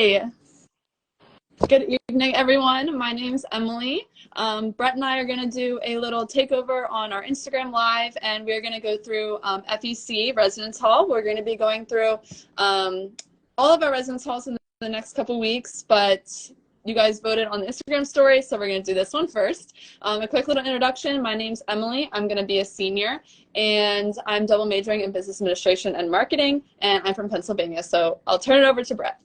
Hey, good evening, everyone. My name's Emily. Brett and I are going to do a little takeover on our Instagram Live, and we're going to go through FEC, Residence Hall. We're going to be going through all of our residence halls in the next couple weeks, but you guys voted on the Instagram story, so we're going to do this one first. A quick little introduction. My name's Emily. I'm going to be a senior, and I'm double majoring in business administration and marketing, and I'm from Pennsylvania, so I'll turn it over to Brett.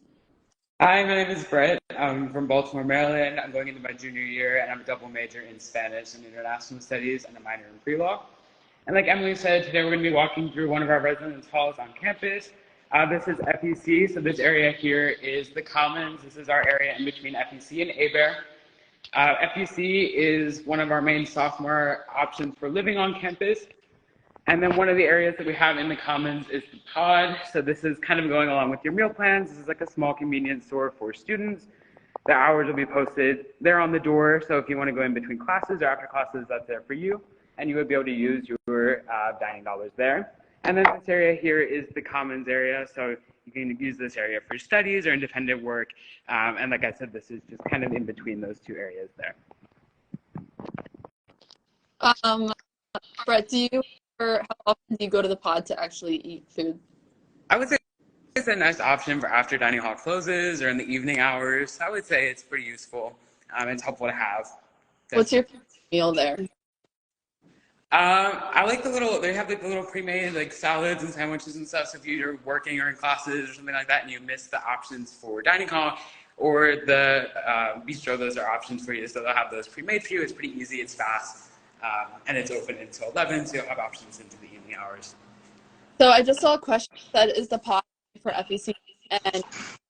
Hi, my name is Brett. I'm from Baltimore, Maryland. I'm going into my junior year, and I'm a double major in Spanish and International Studies and a minor in pre-law. And like Emily said, today we're going to be walking through one of our residence halls on campus. This is FEC, so this area here is the Commons. This is our area in between FEC and ABER. FEC is one of our main sophomore options for living on campus. And then one of the areas that we have in the Commons is the pod. So this is kind of going along with your meal plans. This is like a small convenience store for students. The hours will be posted there on the door. So if you want to go in between classes or after classes, that's there for you. And you would be able to use your dining dollars there. And then this area here is the Commons area. So you can use this area for studies or independent work. And like I said, this is just kind of in between those two areas there. Brett, how often do you go to the pod to actually eat food? I would say it's a nice option for after dining hall closes or in the evening hours. I would say it's pretty useful. It's helpful to have. What's your meal there? I like they have like the little pre-made like salads and sandwiches and stuff. So if you're working or in classes or something like that and you miss the options for dining hall or the bistro, those are options for you. So they'll have those pre-made for you. It's pretty easy, it's fast. And it's open until 11, so you'll have options into the evening hours. So I just saw a question that is the pod for FEC, and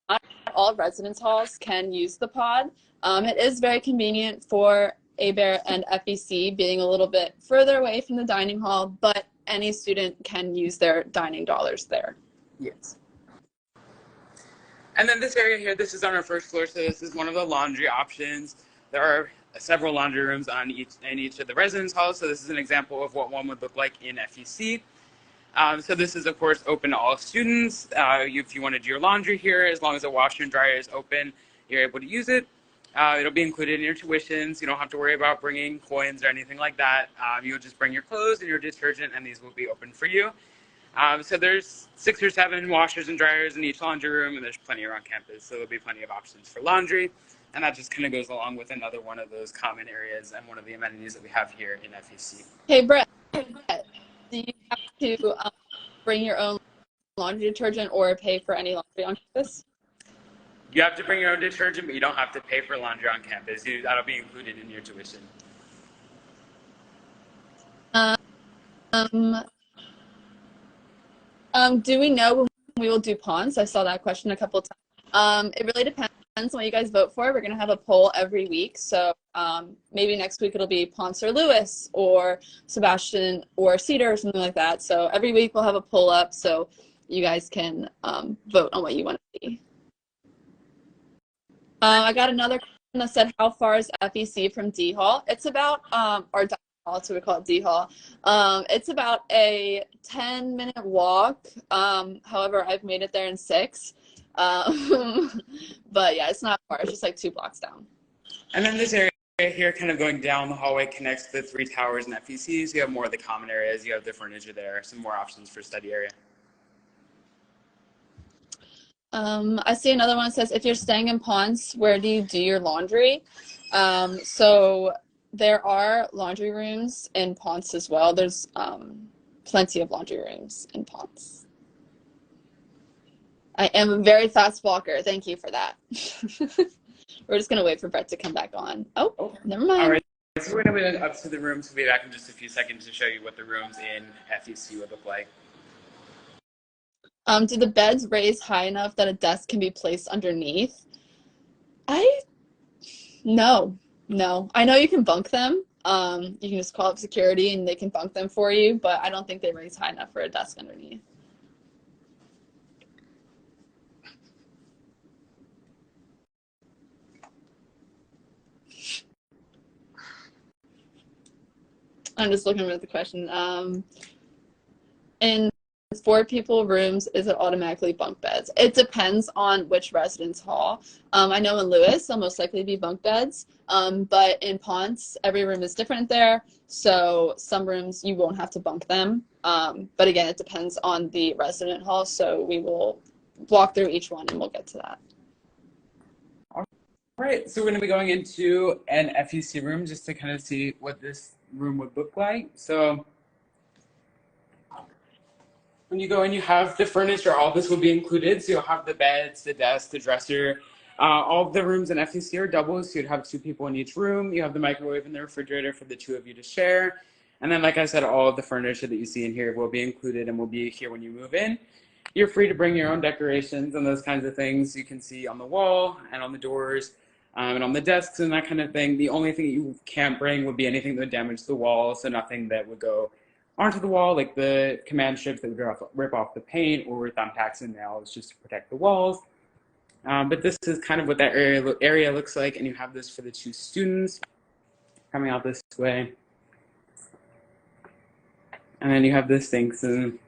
not all residence halls can use the pod. It is very convenient for ABER and FEC being a little bit further away from the dining hall, but any student can use their dining dollars there. Yes. And then this area here, this is on our first floor, so this is one of the laundry options. There are several laundry rooms in each of the residence halls, so this is an example of what one would look like in FEC. So this is, of course, open to all students. If you want to do your laundry here, as long as the washer and dryer is open, you're able to use it. It'll be included in your tuitions. You don't have to worry about bringing coins or anything like that. You'll just bring your clothes and your detergent, and these will be open for you. So there's 6 or 7 washers and dryers in each laundry room, and there's plenty around campus, so there'll be plenty of options for laundry. And that just kind of goes along with another one of those common areas and one of the amenities that we have here in FEC. Hey, Brett, do you have to bring your own laundry detergent or pay for any laundry on campus? You have to bring your own detergent, but you don't have to pay for laundry on campus. That'll be included in your tuition. Do we know when we will do ponds? I saw that question a couple of times. It really depends on what you guys vote for. We're going to have a poll every week. So maybe next week it'll be Ponce or Lewis or Sebastian or Cedar or something like that. So every week we'll have a poll up so you guys can vote on what you want to see. I got another question that said, how far is FEC from D Hall? It's about, or D Hall, so we call it D Hall. It's about a 10-minute walk. However, I've made it there in 6. But yeah, it's not far. It's just like 2 blocks down. And then this area here, kind of going down the hallway, connects the 3 towers and FECs. You have more of the common areas. You have the furniture there, some more options for study area. I see another one that says, if you're staying in Ponce, where do you do your laundry? So there are laundry rooms in Ponce as well. There's plenty of laundry rooms in Ponce. I am a very fast walker. Thank you for that. We're just going to wait for Brett to come back on. Oh, never mind. All right. So we're going to be up to the rooms. We'll be back in just a few seconds to show you what the rooms in FEC would look like. Do the beds raise high enough that a desk can be placed underneath? No. I know you can bunk them. You can just call up security and they can bunk them for you, but I don't think they raise high enough for a desk underneath. I'm just looking at the question. In 4 people rooms, is it automatically bunk beds? It depends on which residence hall. I know in Lewis, they'll most likely be bunk beds, but in Ponce, every room is different there. So some rooms you won't have to bunk them. But again, it depends on the resident hall. So we will walk through each one and we'll get to that. All right, so we're going to be going into an FEC room just to kind of see what this room would look like. So when you go in, you have the furniture, all this will be included. So you'll have the beds, the desk, the dresser. All of the rooms in FEC are doubles, so you'd have 2 people in each room. You have the microwave and the refrigerator for the 2 of you to share. And then, like I said, all of the furniture that you see in here will be included and will be here when you move in. You're free to bring your own decorations and those kinds of things you can see on the wall and on the doors and on the desks and that kind of thing. The only thing you can't bring would be anything that would damage the wall, so nothing that would go onto the wall, like the command strips that would rip off the paint, or thumbtacks and nails just to protect the walls. But this is kind of what that area looks like, and you have this for the 2 students coming out this way. And then you have the sinks in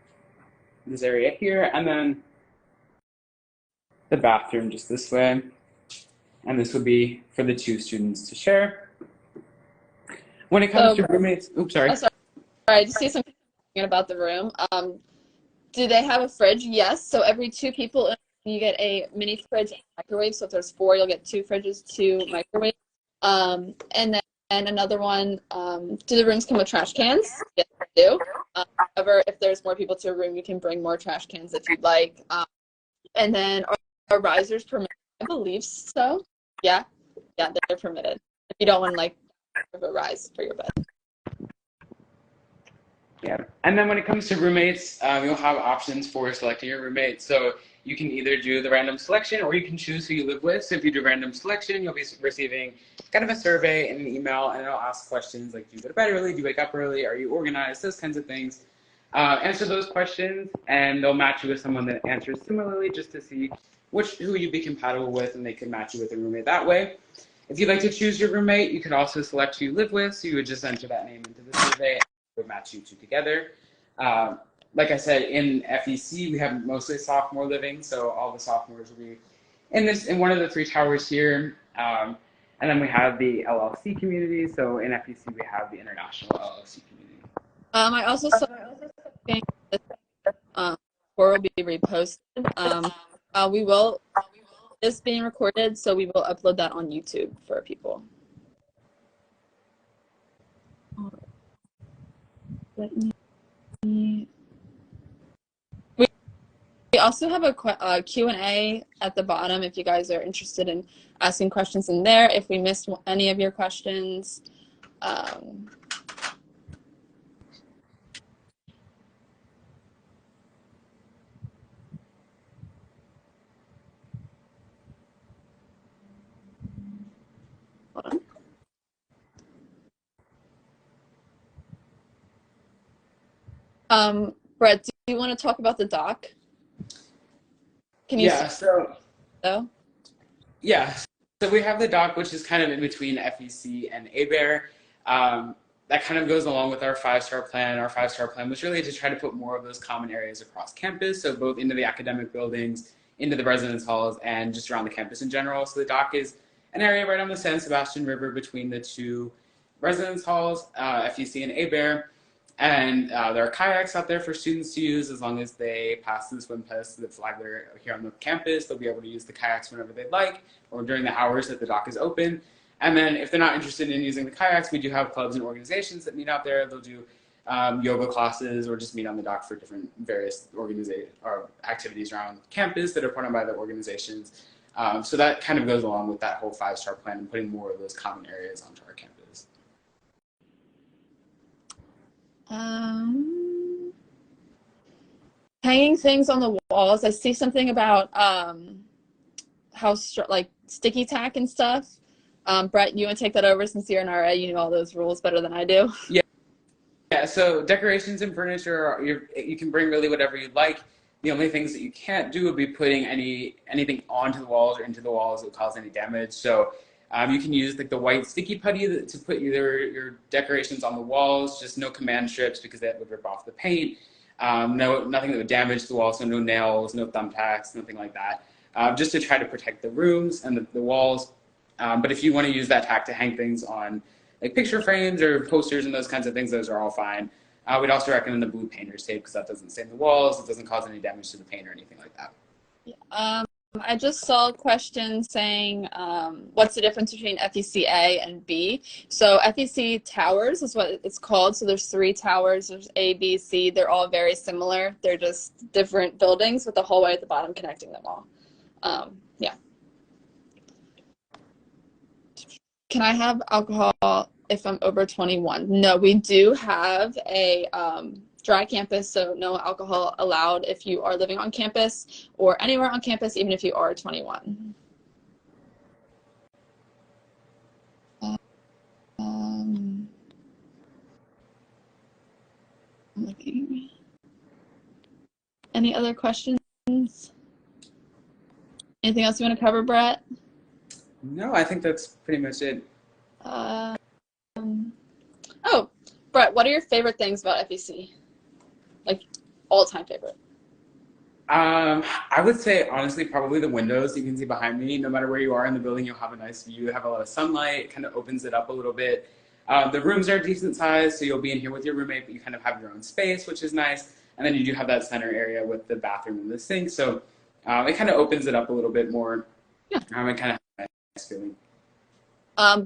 this area here, and then the bathroom just this way. And this would be for the 2 students to share. When it comes to roommates, oops, sorry. Oh, sorry. I just see something about the room. Do they have a fridge? Yes. So every 2 people, you get a mini fridge and microwave. So if there's 4, you'll get 2 fridges, 2 microwaves. And then another one, do the rooms come with trash cans? Yes, they do. However, if there's more people to a room, you can bring more trash cans if you'd like. And then are risers permitted? I believe so. Yeah, they're permitted. If you don't want like a rise for your bed. Yeah, and then when it comes to roommates, you'll have options for selecting your roommate. So you can either do the random selection, or you can choose who you live with. So if you do random selection, you'll be receiving kind of a survey and an email, and it'll ask questions like, do you go to bed early? Do you wake up early? Are you organized? Those kinds of things. Answer those questions, and they'll match you with someone that answers similarly, just to see who you'd be compatible with, and they can match you with a roommate that way. If you'd like to choose your roommate, you could also select who you live with. So you would just enter that name into the survey, would match you 2 together. Like I said, in FEC, we have mostly sophomore living, so all the sophomores will be in one of the 3 towers here. And then we have the LLC community. So in FEC, we have the international LLC community. I also saw something that will be reposted. We will. It's being recorded, so we will upload that on YouTube for people. Let me. We also have a Q&A at the bottom if you guys are interested in asking questions in there. If we missed any of your questions, hold on. Brett, do you want to talk about the doc? Can you? Yeah. So we have the doc, which is kind of in between FEC and ABEAR. That kind of goes along with our 5-star plan. Our 5-star plan was really to try to put more of those common areas across campus, so both into the academic buildings, into the residence halls, and just around the campus in general. So the dock is an area right on the San Sebastian River between the 2 residence halls, FEC and ABEAR. And there are kayaks out there for students to use as long as they pass the swim test that's live there here on the campus. They'll be able to use the kayaks whenever they'd like, or during the hours that the dock is open. And then if they're not interested in using the kayaks, we do have clubs and organizations that meet out there. They'll do yoga classes or just meet on the dock for different various activities around campus that are put on by the organizations. So that kind of goes along with that whole 5-star plan and putting more of those common areas onto our campus. Hanging things on the walls. I see something about like sticky tack and stuff. Brett, you want to take that over since you're an RA? You know all those rules better than I do. Yeah. So decorations and furniture, you can bring really whatever you'd like. The only things that you can't do would be putting anything onto the walls or into the walls that would cause any damage. So you can use like the white sticky putty to put your decorations on the walls, just no command strips because that would rip off the paint. Nothing that would damage the wall, so no nails, no thumbtacks, nothing like that, just to try to protect the rooms and the walls. But if you want to use that tack to hang things on like picture frames or posters and those kinds of things, those are all fine. We'd also recommend the blue painter's tape because that doesn't stain the walls, it doesn't cause any damage to the paint or anything like that. I just saw a question saying, what's the difference between FEC A and B? So FEC towers is what it's called. So there's 3 towers. There's A, B, C. They're all very similar. They're just different buildings with a hallway at the bottom connecting them all. Yeah. Can I have alcohol if I'm over 21? No, we do have a dry campus, so no alcohol allowed if you are living on campus or anywhere on campus, even if you are 21. Looking. Any other questions? Anything else you want to cover, Brett? No, I think that's pretty much it. Oh, Brett, what are your favorite things about FEC? Like, all-time favorite? I would say, honestly, probably the windows you can see behind me. No matter where you are in the building, you'll have a nice view. You have a lot of sunlight. It kind of opens it up a little bit. The rooms are decent size, so you'll be in here with your roommate, but you kind of have your own space, which is nice. And then you do have that center area with the bathroom and the sink. So it kind of opens it up a little bit more. Yeah. It kind of has a nice feeling.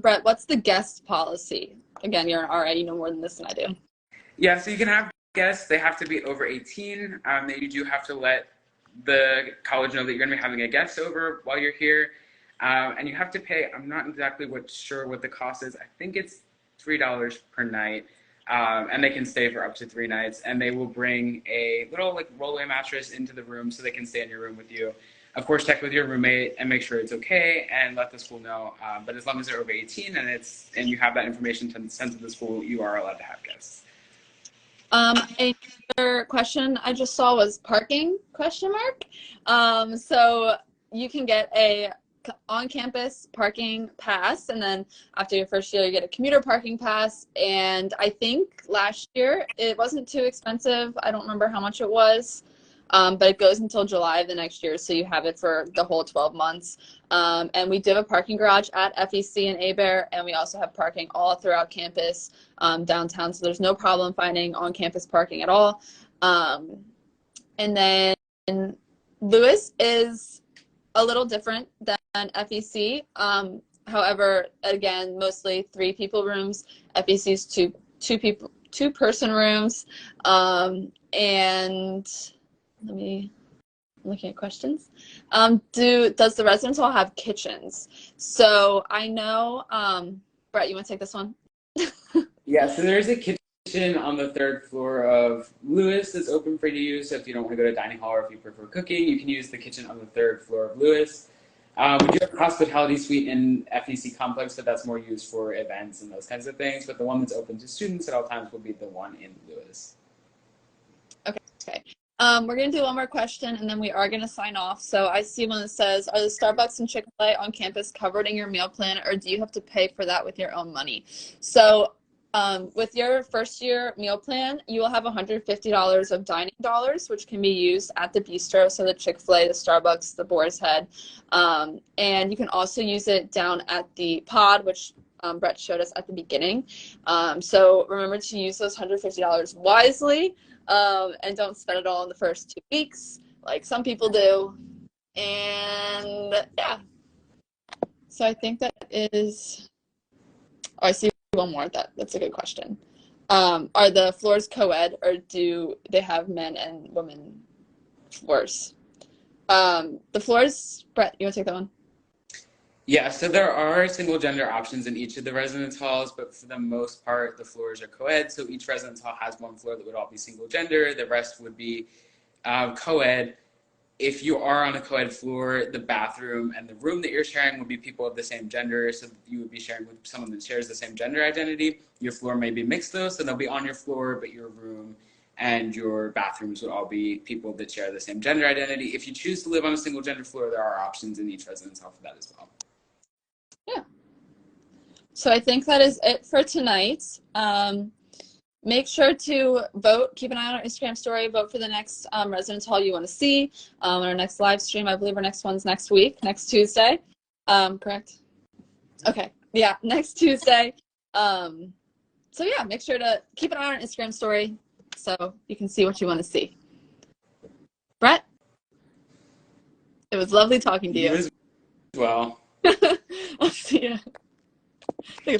Brett, what's the guest policy? Again, you're an RA, you know more than this than I do. Yeah, so you can have guests. They have to be over 18. You do have to let the college know that you're going to be having a guest over while you're here. And you have to pay, I'm not exactly sure what the cost is. I think it's $3 per night. And they can stay for up to 3 nights. And they will bring a little like rollaway mattress into the room so they can stay in your room with you. Of course, check with your roommate and make sure it's okay and let the school know. But as long as they're over 18 and you have that information sent to the school, you are allowed to have guests. Another question I just saw was parking, ? So you can get a on-campus parking pass, and then after your first year, you get a commuter parking pass. And I think last year it wasn't too expensive. I don't remember how much it was. But it goes until July of the next year, so you have it for the whole 12 months. And we do have a parking garage at FEC and ABER, and we also have parking all throughout campus downtown, so there's no problem finding on-campus parking at all. And then Lewis is a little different than FEC. However, again, mostly 3-people rooms. FEC's two-person rooms. And I'm looking at questions. Does the residence hall have kitchens? So I know, Brett, you want to take this one? Yeah, so there's a kitchen on the 3rd floor of Lewis that's open for you to use. So if you don't want to go to dining hall or if you prefer cooking, you can use the kitchen on the 3rd floor of Lewis. We do have a hospitality suite in FEC complex, but that's more used for events and those kinds of things. But the one that's open to students at all times will be the one in Lewis. Okay. We're going to do one more question, and then we are going to sign off. So I see one that says, are the Starbucks and Chick-fil-A on campus covered in your meal plan, or do you have to pay for that with your own money? So with your first-year meal plan, you will have $150 of dining dollars, which can be used at the bistro, so the Chick-fil-A, the Starbucks, the Boar's Head. And you can also use it down at the pod, which Brett showed us at the beginning. So remember to use those $150 wisely. And don't spend it all in the first 2 weeks like some people do. And yeah, so I think that is, oh, I see one more. That's a good question. Are the floors co-ed, or do they have men and women floors? The floors, Brett, you want to take that one? Yeah, so there are single gender options in each of the residence halls, but for the most part, the floors are co-ed. So each residence hall has one floor that would all be single gender. The rest would be co-ed. If you are on a co-ed floor, the bathroom and the room that you're sharing would be people of the same gender. So you would be sharing with someone that shares the same gender identity. Your floor may be mixed though, so they'll be on your floor, but your room and your bathrooms would all be people that share the same gender identity. If you choose to live on a single gender floor, there are options in each residence hall for that as well. Yeah. So I think that is it for tonight. Make sure to vote. Keep an eye on our Instagram story. Vote for the next residence hall you want to see. Our next live stream, I believe our next one's next week, next Tuesday. Correct? Okay. Yeah, next Tuesday. So yeah, make sure to keep an eye on our Instagram story so you can see what you want to see. Brett, it was lovely talking to you. You as well. I'll see you.